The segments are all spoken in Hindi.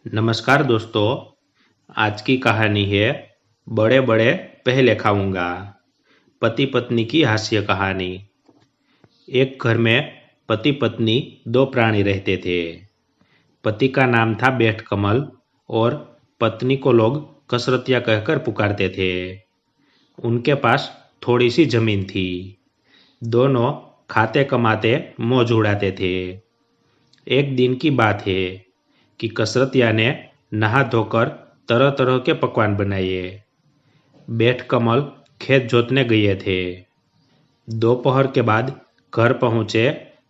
नमस्कार दोस्तों। आज की कहानी है बड़े बड़े पहले खाऊंगा। पति पत्नी की हास्य कहानी। एक घर में पति पत्नी दो प्राणी रहते थे। पति का नाम था बेट कमल और पत्नी को लोग कसरतिया कहकर पुकारते थे। उनके पास थोड़ी सी जमीन थी। दोनों खाते कमाते मौज उड़ाते थे। एक दिन की बात है कि कसरतिया ने नहा धोकर तरह तरह के पकवान बनाए। बेट कमल खेत जोतने गए थे। दोपहर के बाद घर पहुंचे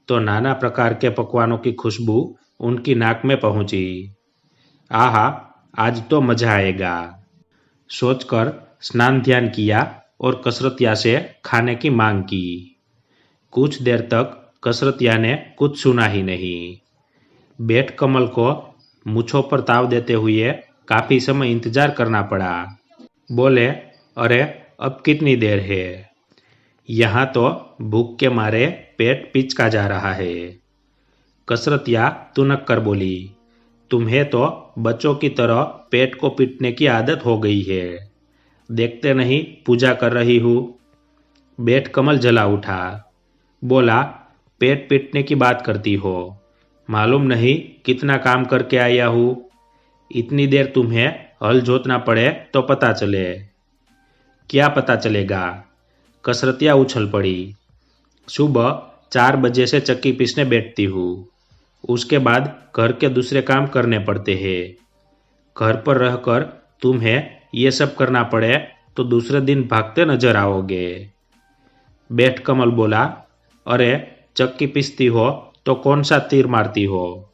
तो नाना प्रकार के पकवानों की खुशबू उनकी नाक में पहुंची। आहा, आज तो मजा आएगा सोचकर स्नान ध्यान किया और कसरतिया से खाने की मांग की। कुछ देर तक कसरतिया ने कुछ सुना ही नहीं। बेट कमल को मूछों पर ताव देते हुए काफी समय इंतजार करना पड़ा। बोले, अरे अब कितनी देर है? यहाँ तो भूख के मारे पेट पिचका जा रहा है। कसरतिया तुनक कर बोली, तुम्हें तो बच्चों की तरह पेट को पीटने की आदत हो गई है। देखते नहीं पूजा कर रही हूँ। बेट कमल जला उठा। बोला, पेट पीटने की बात करती हो? मालूम नहीं कितना काम करके आया हूँ। इतनी देर तुम्हें हल जोतना पड़े तो पता चले। क्या पता चलेगा? कसरतिया उछल पड़ी। सुबह 4 बजे से चक्की पीसने बैठती हूँ। उसके बाद घर के दूसरे काम करने पड़ते हैं। घर पर रहकर तुम्हें ये सब करना पड़े तो दूसरे दिन भागते नजर आओगे। बेट कमल बोला, अरे चक्की पीसती हो तो कौन सा तीर मारती हो?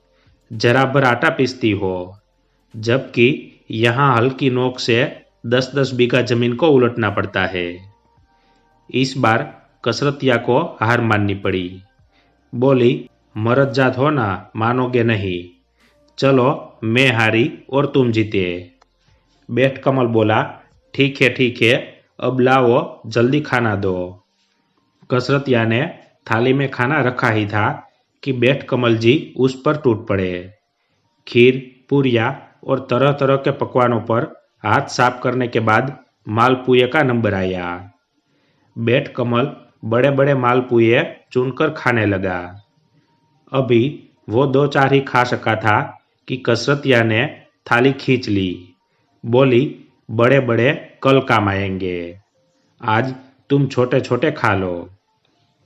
जरा भर आटा पीसती हो, जबकि यहाँ हल्की नोक से 10-10 बीघा जमीन को उलटना पड़ता है। इस बार कसरतिया को हार माननी पड़ी। बोली, मरद जात हो ना, मानोगे नहीं। चलो मैं हारी और तुम जीते। बेट कमल बोला, ठीक है, अब लाओ जल्दी खाना दो। कसरतिया ने थाली में खाना रखा ही था कि बेट कमल जी उस पर टूट पड़े। खीर, पूरिया और तरह तरह के पकवानों पर हाथ साफ करने के बाद मालपुए का नंबर आया। बेट कमल बड़े बड़े मालपुए चुनकर खाने लगा। अभी वो 2-4 ही खा सका था कि कसरतिया ने थाली खींच ली। बोली, बड़े बड़े कल काम आएंगे, आज तुम छोटे छोटे खा लो।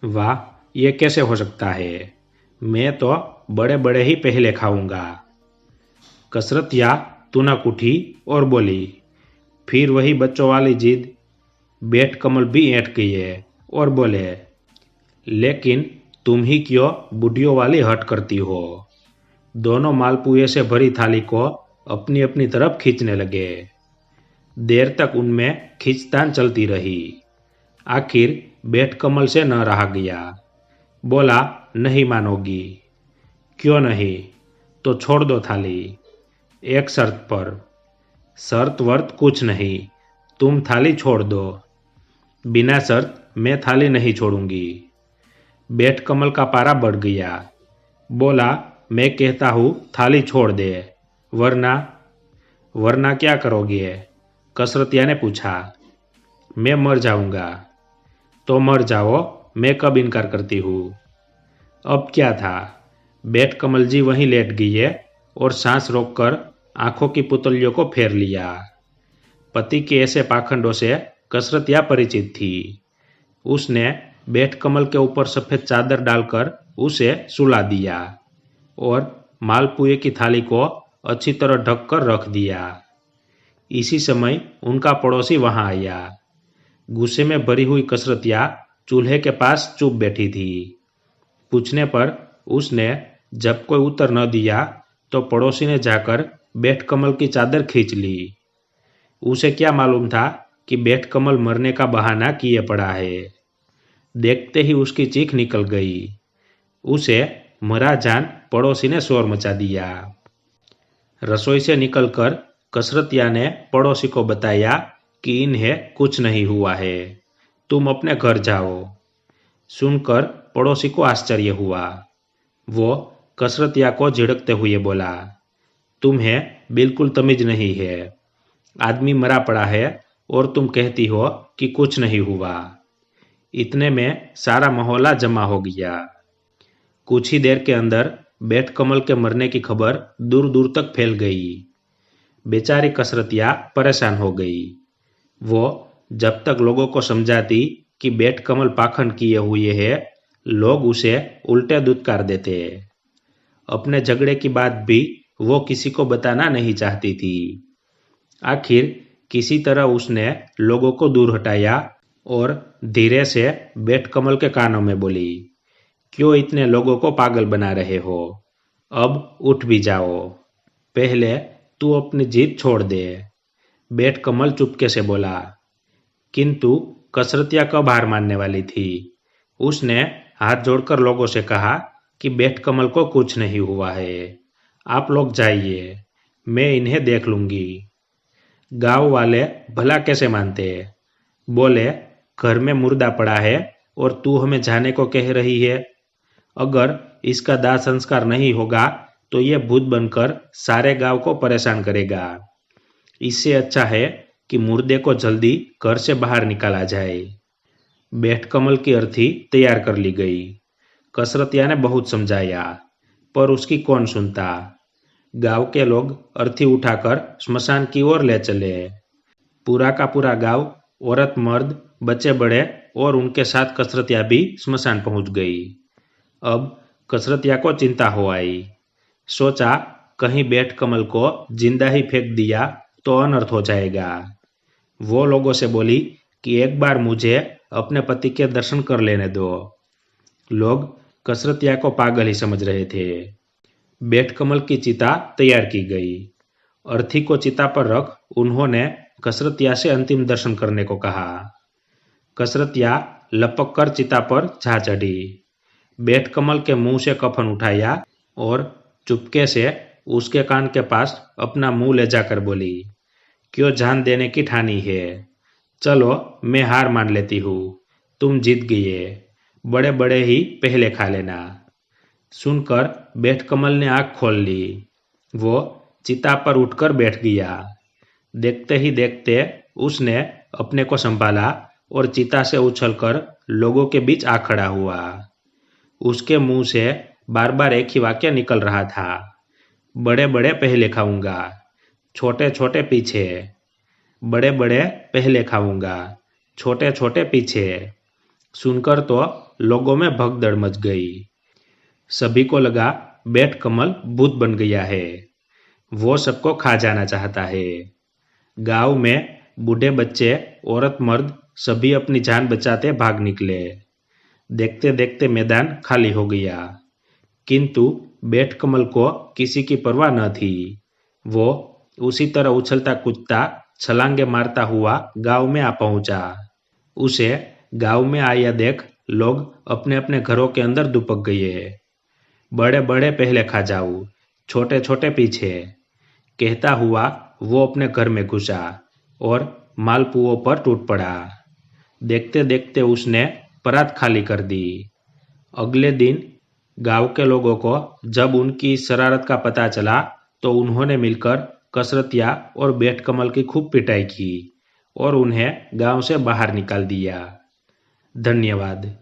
वाह, ये कैसे हो सकता है? मैं तो बड़े बड़े ही पहले खाऊंगा। कसरतिया तुनक उठी और बोली। फिर वही बच्चों वाली जिद। बेट कमल भी ऐंठ गए और बोले, लेकिन तुम ही क्यों बुढ़ियों वाली हट करती हो? दोनों मालपुए से भरी थाली को अपनी अपनी तरफ खींचने लगे। देर तक उनमें खींचतान चलती रही। आखिर बेट कमल से न रहा गया। बोला, नहीं मानोगी? क्यों नहीं? तो छोड़ दो थाली, एक शर्त पर। शर्त वर्त कुछ नहीं, तुम थाली छोड़ दो। बिना शर्त मैं थाली नहीं छोड़ूंगी। बेट कमल का पारा बढ़ गया। बोला, मैं कहता हूँ थाली छोड़ दे, वरना। वरना क्या करोगे? कसरतिया ने पूछा। मैं मर जाऊंगा। तो मर जाओ, मैं कब इनकार करती हूँ। अब क्या था? बेट कमल जी वहीं लेट गए और सांस रोककर आंखों की पुतलियों को फेर लिया। पति के ऐसे पाखंडों से कसरतिया परिचित थी। उसने बेट कमल के ऊपर सफेद चादर डालकर उसे सुला दिया और मालपुए की थाली को अच्छी तरह ढक कर रख दिया। इसी समय उनका पड़ोसी वहां आया। गुस्से में भरी हुई कसरतिया चूल्हे के पास चुप बैठी थी। पूछने पर उसने जब कोई उत्तर न दिया तो पड़ोसी ने जाकर बेट कमल की चादर खींच ली। उसे क्या मालूम था कि बेट कमल मरने का बहाना किए पड़ा है। देखते ही उसकी चीख निकल गई। उसे मरा जान पड़ोसी ने शोर मचा दिया। रसोई से निकलकर कसरतिया ने पड़ोसी को बताया कि इन्हें कुछ नहीं हुआ है, तुम अपने घर जाओ। सुनकर पड़ोसी को आश्चर्य हुआ। वो कसरतिया को झिड़कते हुए बोला, तुम्हें बिल्कुल तमीज नहीं है। आदमी मरा पड़ा है और तुम कहती हो कि कुछ नहीं हुआ। इतने में सारा मोहल्ला जमा हो गया। कुछ ही देर के अंदर बेट कमल के मरने की खबर दूर दूर तक फैल गई। बेचारी कसरतिया परेशान हो गई। वो जब तक लोगों को समझाती कि बेट कमल पाखंड किए हुए है, लोग उसे उल्टे दुत्कार देते। अपने झगड़े की बात भी वो किसी को बताना नहीं चाहती थी। आखिर किसी तरह उसने लोगों को दूर हटाया और धीरे से बेट कमल के कानों में बोली, क्यों इतने लोगों को पागल बना रहे हो? अब उठ भी जाओ। पहले तू अपनी जिद छोड़ दे। बेट कमल चुपके से बोला। किंतु कसरतिया कब हार मानने वाली थी। उसने हाथ जोड़कर लोगों से कहा कि बेट कमल को कुछ नहीं हुआ है। आप लोग जाइए, मैं इन्हें देख लूंगी। गांव वाले भला कैसे मानते। बोले, घर में मुर्दा पड़ा है और तू हमें जाने को कह रही है। अगर इसका दाह संस्कार नहीं होगा तो ये भूत बनकर सारे गांव को परेशान करेगा। इससे अच्छा है कि मुर्दे को जल्दी घर से बाहर निकाला जाए। बेट कमल की अर्थी तैयार कर ली गई। कसरतिया ने बहुत समझाया, पर उसकी कौन सुनता। गांव के लोग अर्थी उठाकर स्मशान की ओर ले चले। पूरा का पूरा गांव, औरत मर्द, बच्चे बड़े और उनके साथ कसरतिया भी स्मशान पहुंच गई। अब कसरतिया को चिंता हो आई। सोचा, कहीं बेट कमल को जिंदा ही फेंक दिया तो अनर्थ हो जाएगा। वो लोगों से बोली कि एक बार मुझे अपने पति के दर्शन कर लेने दो। लोग कसरतिया को पागल ही समझ रहे थे। बेट कमल की चिता तैयार की गई। अर्थी को चिता पर रख उन्होंने कसरतिया से अंतिम दर्शन करने को कहा। कसरतिया लपक कर चिता पर जा चढ़ी। बेट कमल के मुंह से कफन उठाया और चुपके से उसके कान के पास अपना मुंह ले जाकर बोली, क्यों जान देने की ठानी है? चलो मैं हार मान लेती हूँ, तुम जीत गए। बड़े बड़े ही पहले खा लेना। सुनकर बेट कमल ने आंख खोल ली। वो चिता पर उठकर बैठ गया। देखते ही देखते उसने अपने को संभाला और चिता से उछलकर लोगों के बीच आ खड़ा हुआ। उसके मुंह से बार बार एक ही वाक्य निकल रहा था, बड़े बड़े पहले खाऊंगा, छोटे छोटे पीछे। बड़े बड़े पहले खाऊंगा, छोटे छोटे पीछे। सुनकर तो लोगों में भगदड़ मच गई। सभी को लगा बेट कमल भूत बन गया है। वो सबको खा जाना चाहता है। गांव में बूढ़े बच्चे, औरत मर्द सभी अपनी जान बचाते भाग निकले। देखते देखते मैदान खाली हो गया। किंतु बेट कमल को किसी की परवाह न थी। वो उसी तरह उछलता कूदता छलांगे मारता हुआ गांव में आ पहुंचा। उसे गांव में आया देख लोग अपने अपने घरों के अंदर दुपक गए। बड़े बड़े पहले खा जाऊं, छोटे छोटे पीछे, कहता हुआ वो अपने घर में घुसा और मालपुओं पर टूट पड़ा। देखते देखते उसने परात खाली कर दी। अगले दिन गांव के लोगों को जब उनकी इस शरारत का पता चला तो उन्होंने मिलकर कसरतिया और बेट कमल की खूब पिटाई की और उन्हें गांव से बाहर निकाल दिया। धन्यवाद।